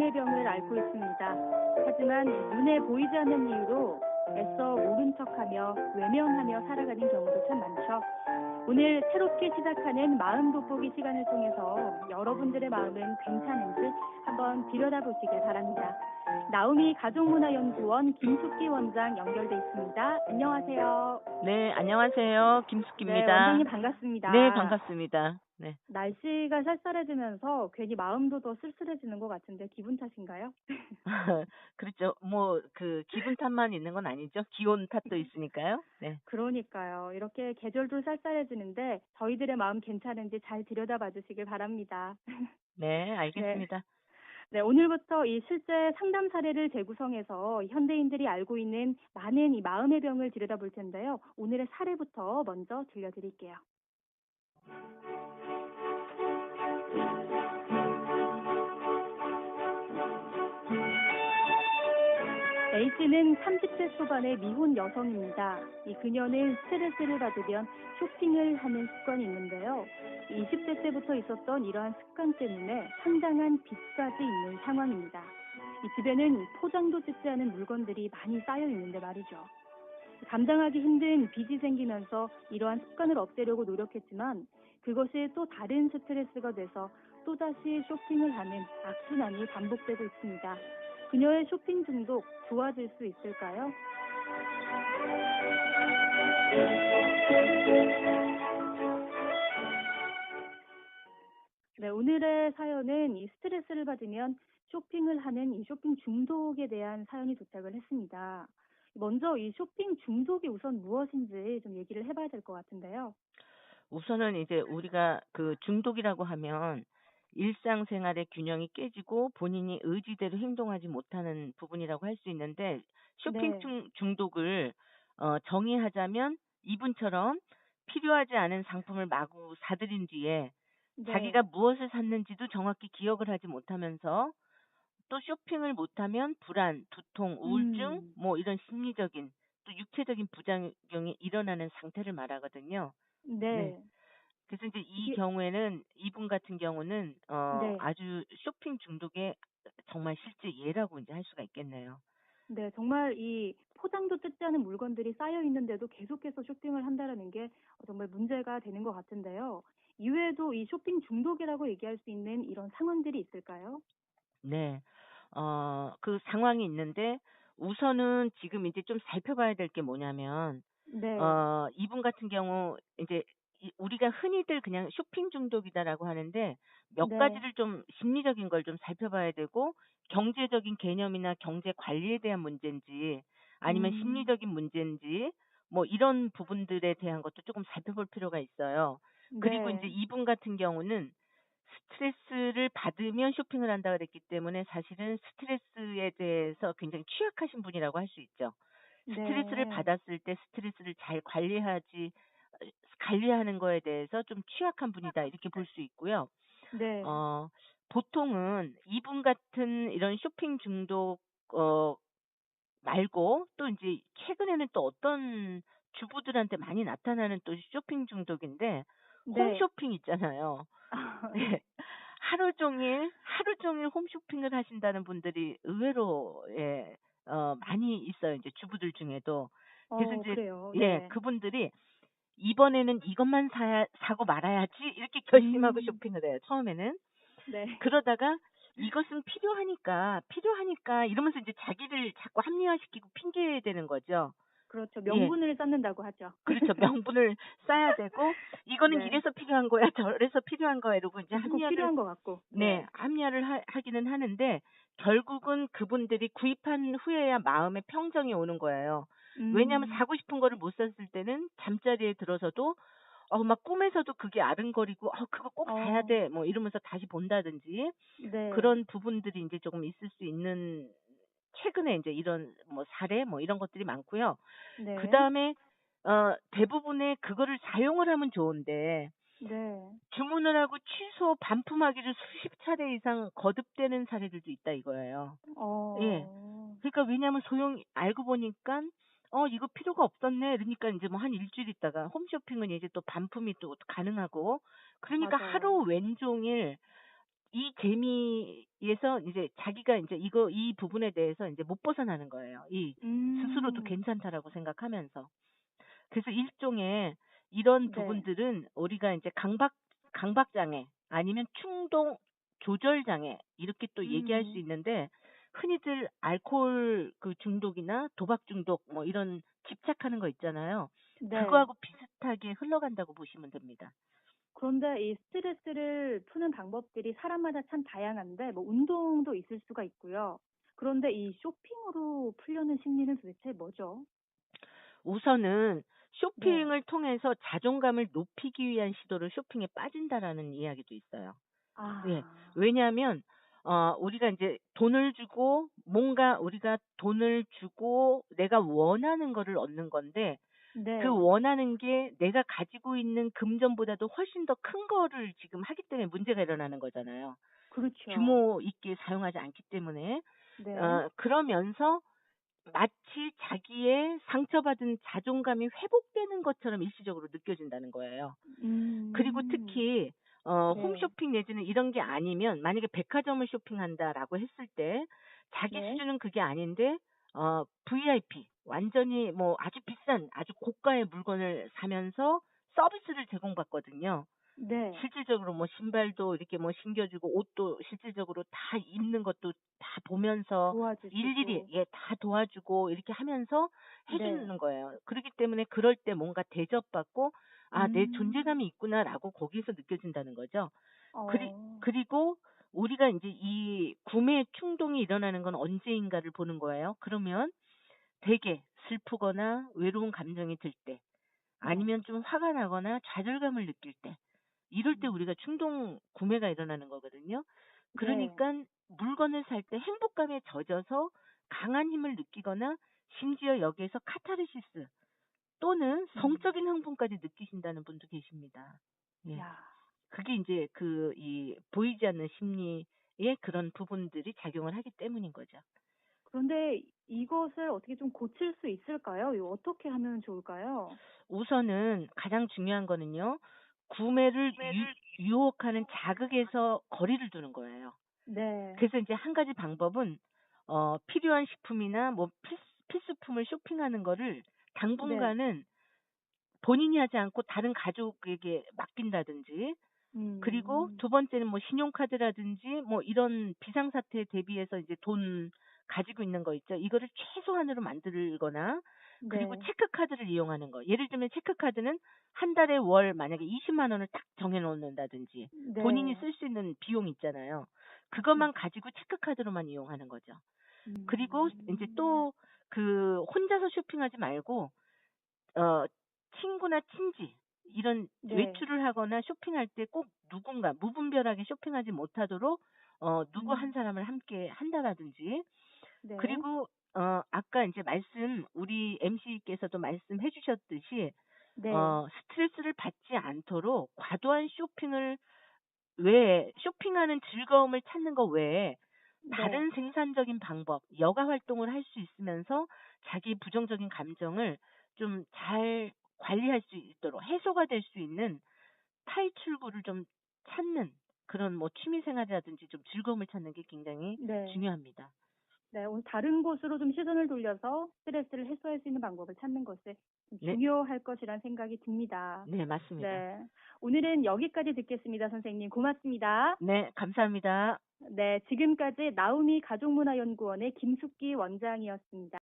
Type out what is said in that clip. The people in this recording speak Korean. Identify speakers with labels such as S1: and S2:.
S1: 마음의 병을 앓고 있습니다. 하지만 눈에 보이지 않는 이유로 애써 모른 척하며 외면하며 살아가는 경우도 참 많죠. 오늘 새롭게 시작하는 마음 돋보기 시간을 통해서 여러분들의 마음은 괜찮은지 한번 들여다보시길 바랍니다. 나우미 가족문화연구원 김숙기 원장 연결돼 있습니다. 안녕하세요.
S2: 네, 안녕하세요.
S1: 네,
S2: 김숙기입니다.
S1: 원장님 반갑습니다.
S2: 네, 반갑습니다. 네.
S1: 날씨가 쌀쌀해지면서 괜히 마음도 더 쓸쓸해지는 것 같은데 기분 탓인가요?
S2: 그렇죠. 기분 탓만 있는 건 아니죠. 기온 탓도 있으니까요. 네.
S1: 그러니까요. 이렇게 계절도 쌀쌀해지는데 저희들의 마음 괜찮은지 잘 들여다봐 주시길 바랍니다.
S2: 네,
S1: 네.
S2: 알겠습니다.
S1: 네, 오늘부터 이 실제 상담 사례를 재구성해서 현대인들이 알고 있는 많은 이 마음의 병을 들여다볼 텐데요. 오늘의 사례부터 먼저 들려드릴게요. A씨는 30대 초반의 미혼 여성입니다. 그녀는 스트레스를 받으면 쇼핑을 하는 습관이 있는데요. 20대 때부터 있었던 이러한 습관 때문에 상당한 빚까지 있는 상황입니다. 이 집에는 포장도 뜯지 않은 물건들이 많이 쌓여 있는데 말이죠. 감당하기 힘든 빚이 생기면서 이러한 습관을 없애려고 노력했지만 그것이 또 다른 스트레스가 돼서 또다시 쇼핑을 하는 악순환이 반복되고 있습니다. 그녀의 쇼핑 중독 좋아질 수 있을까요? 네, 오늘의 사연은 이 스트레스를 받으면 쇼핑을 하는 이 쇼핑 중독에 대한 사연이 도착을 했습니다. 먼저 이 쇼핑 중독이 우선 무엇인지 좀 얘기를 해봐야 될 것 같은데요.
S2: 우선은 이제 우리가 그 중독이라고 하면 일상생활의 균형이 깨지고 본인이 의지대로 행동하지 못하는 부분이라고 할 수 있는데 쇼핑
S1: 네,
S2: 중독을 정의하자면 이분처럼 필요하지 않은 상품을 마구 사들인 뒤에
S1: 네,
S2: 자기가 무엇을 샀는지도 정확히 기억을 하지 못하면서 또 쇼핑을 못하면 불안, 두통, 우울증,
S1: 음,
S2: 뭐 이런 심리적인 또 육체적인 부작용이 일어나는 상태를 말하거든요. 네.
S1: 네,
S2: 그래서 이제 이
S1: 이게,
S2: 경우에는 이분 같은 경우는
S1: 네.
S2: 아주 쇼핑 중독의 정말 실제 예라고 이제 할 수가 있겠네요.
S1: 네, 정말 이 포장도 뜯지 않은 물건들이 쌓여 있는데도 계속해서 쇼핑을 한다는 게 정말 문제가 되는 것 같은데요. 이외에도 이 쇼핑 중독이라고 얘기할 수 있는 이런 상황들이 있을까요?
S2: 네. 그 상황이 있는데 우선은 지금 이제 좀 살펴봐야 될 게 뭐냐면
S1: 네,
S2: 이분 같은 경우 이제 우리가 흔히들 그냥 쇼핑 중독이다라고 하는데 몇
S1: 네,
S2: 가지를 좀 심리적인 걸 좀 살펴봐야 되고 경제적인 개념이나 경제 관리에 대한 문제인지 아니면
S1: 음,
S2: 심리적인 문제인지 뭐 이런 부분들에 대한 것도 조금 살펴볼 필요가 있어요. 그리고 이제
S1: 네,
S2: 이분 같은 경우는 스트레스를 받으면 쇼핑을 한다 그랬기 때문에 사실은 스트레스에 대해서 굉장히 취약하신 분이라고 할 수 있죠. 스트레스를
S1: 네,
S2: 받았을 때 스트레스를 잘 관리하는 거에 대해서 좀 취약한 분이다 이렇게 볼 수 있고요.
S1: 네,
S2: 어 보통은 이분 같은 이런 쇼핑 중독 어 말고 또 이제 최근에는 또 어떤 주부들한테 많이 나타나는 또 쇼핑 중독인데
S1: 네.
S2: 홈쇼핑 있잖아요. 네. 하루 종일 홈쇼핑을 하신다는 분들이 의외로 많이 있어요. 이제 주부들 중에도. 그래서 이제
S1: 그래요.
S2: 예,
S1: 네.
S2: 그분들이 이번에는 이것만 사고 말아야지 이렇게 결심하고
S1: 음,
S2: 쇼핑을 해요. 처음에는.
S1: 네.
S2: 그러다가 이것은 필요하니까 이러면서 이제 자기를 자꾸 합리화시키고 핑계 대는 거죠.
S1: 그렇죠.
S2: 예.
S1: 명분을 쌓는다고 하죠.
S2: 그렇죠. 명분을 쌓아야 되고 이거는
S1: 네.
S2: 이래서 필요한 거야. 저래서 필요한 거야. 이러고 이제
S1: 꼭
S2: 합리화를
S1: 필요한 것 같고.
S2: 네,
S1: 네.
S2: 합리화를 하기는 하는데 결국은 그분들이 구입한 후에야 마음의 평정이 오는 거예요. 왜냐하면
S1: 음,
S2: 사고 싶은 거를 못 샀을 때는 잠자리에 들어서도 막 꿈에서도 그게 아른거리고 그거 꼭 사야
S1: 어,
S2: 돼. 뭐 이러면서 다시 본다든지
S1: 네.
S2: 그런 부분들이 이제 조금 있을 수 있는 최근에 이제 이런 뭐 사례 뭐 이런 것들이 많고요.
S1: 네.
S2: 그다음에 대부분의 그거를 사용을 하면 좋은데
S1: 네.
S2: 주문을 하고 취소 반품하기를 수십 차례 이상 거듭되는 사례들도 있다 이거예요. 예.
S1: 어,
S2: 그러니까 왜냐하면 알고 보니까 이거 필요가 없었네. 그러니까 이제 뭐 한 일주일 있다가 홈쇼핑은 이제 또 반품이 또 가능하고 그러니까 하루
S1: 맞아요.
S2: 왼종일 이 재미에서 이제 자기가 이제 이 부분에 대해서 이제 못 벗어나는 거예요. 이 스스로도
S1: 음.
S2: 괜찮다라고 생각하면서. 그래서 일종의 이런
S1: 네.
S2: 부분들은 우리가 이제 강박 장애 아니면 충동 조절 장애 이렇게 또 얘기할 수
S1: 음.
S2: 있는데 흔히들 알코올 그 중독이나 도박 중독 뭐 이런 집착하는 거 있잖아요.
S1: 네.
S2: 그거하고 비슷하게 흘러간다고 보시면 됩니다.
S1: 그런데 이 스트레스를 푸는 방법들이 사람마다 참 다양한데 뭐 운동도 있을 수가 있고요. 그런데 이 쇼핑으로 풀려는 심리는 도대체 뭐죠?
S2: 우선은
S1: 네.
S2: 쇼핑을 통해서 자존감을 높이기 위한 시도로 쇼핑에 빠진다라는 이야기도 있어요. 예.
S1: 아.
S2: 왜냐하면 우리가 이제 돈을 주고 뭔가 우리가 돈을 주고 내가 원하는 거를 얻는 건데 그
S1: 네.
S2: 원하는 게 내가 가지고 있는 금전보다도 훨씬 더 큰 거를 지금 하기 때문에 문제가 일어나는 거잖아요.
S1: 그렇죠.
S2: 규모 있게 사용하지 않기 때문에.
S1: 네.
S2: 그러면서 마치 자기의 상처받은 자존감이 회복되는 것처럼 일시적으로 느껴진다는 거예요. 그리고
S1: 음.
S2: 특히
S1: 네.
S2: 홈쇼핑 내지는 이런 게 아니면 만약에 백화점을 쇼핑한다라고 했을 때 자기
S1: 네.
S2: 수준은 그게 아닌데 VIP 완전히 뭐 아주 비싼 아주 고가의 물건을 사면서 서비스를 제공받거든요.
S1: 네.
S2: 실질적으로 뭐 신발도 이렇게 뭐 신겨주고 옷도 실질적으로 다 입는 것도 다 보면서 일일이
S1: 도와주시고.
S2: 예 다 도와주고 이렇게 하면서 해
S1: 네.
S2: 주는 거예요. 그렇기 때문에 그럴 때 뭔가 대접받고 '아 내
S1: 음.
S2: 존재감이 있구나.'라고 거기서 느껴진다는 거죠.
S1: 어.
S2: 그리고 우리가 인제 이 구매 충동이 일어나는 건 언제인가를 보는 거예요. 그러면 되게 슬프거나 외로운 감정이 들 때
S1: 네.
S2: 아니면 좀 화가 나거나 좌절감을 느낄 때 이럴 때
S1: 음.
S2: 우리가 충동 구매가 일어나는 거거든요.
S1: 네.
S2: 그러니깐 물건을 살 때 행복감에 젖어서 강한 힘을 느끼거나 심지어 여기에서 카타르시스 또는
S1: 음.
S2: 성적인 흥분까지 느끼신다는 분도 계십니다. 예.
S1: 야.
S2: 그게 인제 이 보이지 않는 심리의 그런 부분들이 작용을 하기 때문인 거죠.
S1: 그런데 이것을 어떻게 좀 고칠 수 있을까요? 이거 어떻게 하면 좋을까요?
S2: 우선은 가장 중요한 거는요. 구매를 유혹하는 자극에서 거리를 두는 거예요.
S1: 네.
S2: 그래서 이제 한 가지 방법은 필요한 식품이나 뭐 필수품을 쇼핑하는 거를
S1: 네.
S2: 당분간은 본인이 하지 않고 다른 가족에게 맡긴다든지 그리고
S1: 음.
S2: 두 번째는 뭐 신용카드라든지 뭐 이런 비상사태에 대비해서 이제 돈 가지고 있는 거 있죠. 이거를 최소한으로 만들거나 그리고
S1: 네.
S2: 체크카드를 이용하는 거. 예를 들면 체크카드는 한 달에 월 만약에 20만 원을 딱 정해 놓는다든지 본인이
S1: 네.
S2: 쓸 수 있는 비용 있잖아요. 그것만
S1: 맞습니다.
S2: 가지고 체크카드로만 이용하는 거죠. 그리고 인제
S1: 음.
S2: 또 그 혼자서 쇼핑하지 말고 어 친구나 친지 이런
S1: 네.
S2: 외출을 하거나 쇼핑할 때 꼭 누군가 무분별하게 쇼핑하지 못하도록 누구 한
S1: 음.
S2: 사람을 함께 한다라든지
S1: 네.
S2: 그리고 아까 인제 우리 MC께서도 말씀해 주셨듯이
S1: 네.
S2: 스트레스를 받지 않도록 과도한 쇼핑을 외에 쇼핑하는 즐거움을 찾는 거 외에
S1: 네.
S2: 다른 생산적인 방법, 여가 활동을 할 수 있으면서 자기 부정적인 감정을 좀 잘 관리할 수 있도록 해소가 될 수 있는 탈출구를 좀 찾는 그런 뭐 취미 생활이라든지 좀 즐거움을 찾는 게 굉장히
S1: 네.
S2: 중요합니다.
S1: 네. 오늘 다른 곳으로 좀 시선을 돌려서 스트레스를 해소할 수 있는 방법을 찾는 것이 좀
S2: 네.
S1: 중요할 것이란 생각이 듭니다.
S2: 네, 맞습니다.
S1: 네. 오늘은 여기까지 듣겠습니다, 선생님. 고맙습니다.
S2: 네, 감사합니다.
S1: 네. 지금까지 나우미 가족문화연구원의 김숙기 원장이었습니다.